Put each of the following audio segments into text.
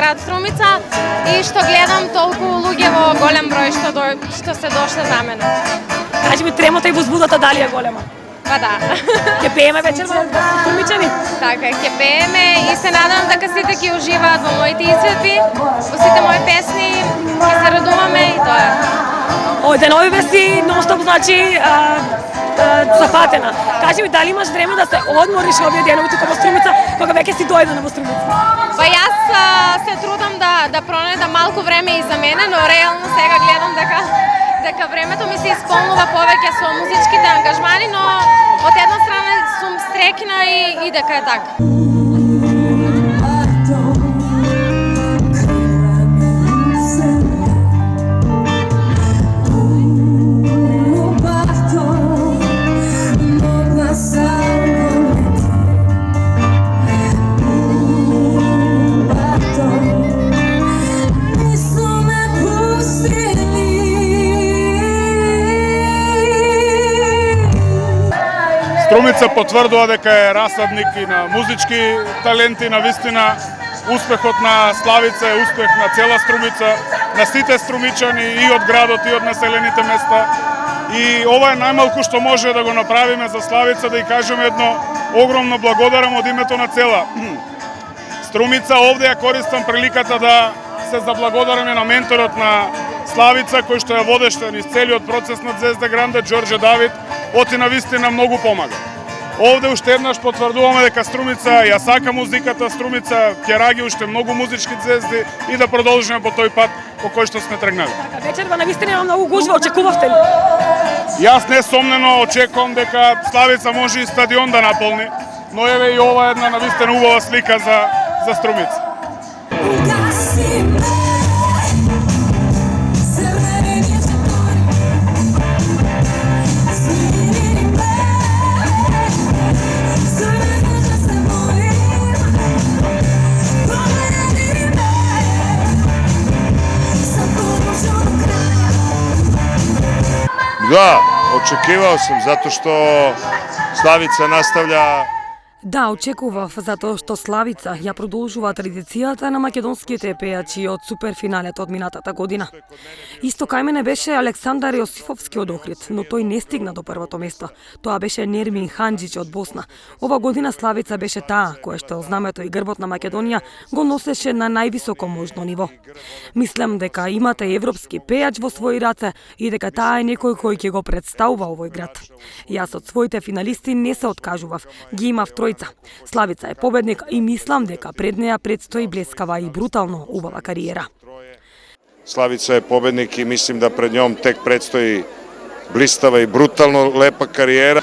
град Струмица и што гледам толку луѓе во голем број што се дошле за мене. Кажи ми, тремота и возбудата дали е голема? Па да. Ќе пееме вечер во Струмичани? Така, ќе пееме и се надам дека сите ќе уживаат во моите изведби, во сите мои песни, ќе се радуваме и тоа е. Овде нови вести нон-стоп значи зафатена. Кажи ми, дали имаш време да се одмориш овие денови тука во Струмица, кога веќе си дојдена во Струмица? Па јас се трудам да пронајдам малку време и за мене, но реално сега гледам дека времето ми се исполнува повеќе со музичките ангажмани, но од една страна сум стрекна и дека е така. Струмица потврдува дека е расадник и на музички таленти, на вистина успехот на Славица е успех на цела Струмица, на сите струмичани и од градот и од населените места. И ова е најмалку што може да го направиме за Славица, да ја кажеме едно огромно благодарам од името на цела Струмица. Овде ја користам приликата да се заблагодараме на менторот на Славица, кој што ја водеше низ целиот процес на Звезда Гранде, Ѓорѓе Давид, оти на вистина многу помага. Овде уште еднаш потврдуваме дека Струмица ја сака музиката, Струмица ќе раги уште многу музички звезди и да продолжиме по тој пат по кој што сме тргнали. Така, вечерва на вистина има многу гужва, очекувавте ли? Јас несомнено очекувам дека Славица може и стадион да наполни, но еве и ова една на вистина убава слика за Струмица. Да, очекивao sam zato što Slavica nastavlja. Да, очекував, затоа што Славица ја продолжува традицијата на македонските пејачи од суперфиналето од минатата година. Исто кај мене беше Александар Јосифовски од Охрид, но тој не стигна до првото место. Тоа беше Нермин Ханџич од Босна. Ова година Славица беше таа која што знамето и грбот на Македонија го носеше на највисоко можно ниво. Мислам дека имате европски пејач во своји раце и дека таа е некој кој ќе го представува овој град. Јас од своите финалисти не се откажував, ги имав тројца. Славица е победник и мислам дека пред неја предстои блескава и брутално убава кариера. Slavica je pobednik i mislim da pred njom tek predstoji blistava i brutalno lepa karijera.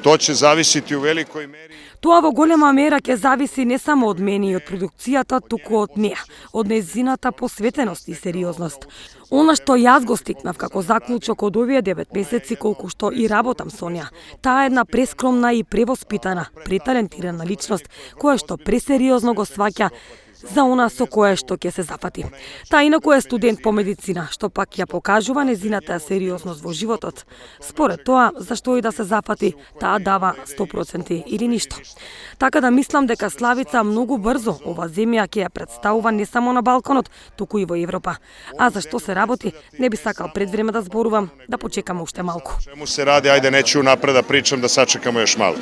To će zavisiti u velikoj meri. Тоа во голема мера ќе зависи не само од мене и од продукцијата, туку од неа, од нејзината посветеност и сериозност. Она што јас го стикнав како заклучок од овие 9 месеци колку што и работам со неа, таа е една прескромна и превоспитана, преталентирана личност, која што пресериозно го сваќа за она со кое што ќе се зафати. Таа инаку е студент по медицина, што пак ја покажува незината сериозност во животот. Според тоа, зашто и да се зафати, таа дава 100% или ништо. Така да мислам дека Славица многу брзо ова земја ќе ја представува не само на балконот, туку и во Европа. А зашто се работи, не би сакал пред време да зборувам, да почекаме уште малку. Čemu se radi, ajde neću napred da pričam, da sačekamo još malo.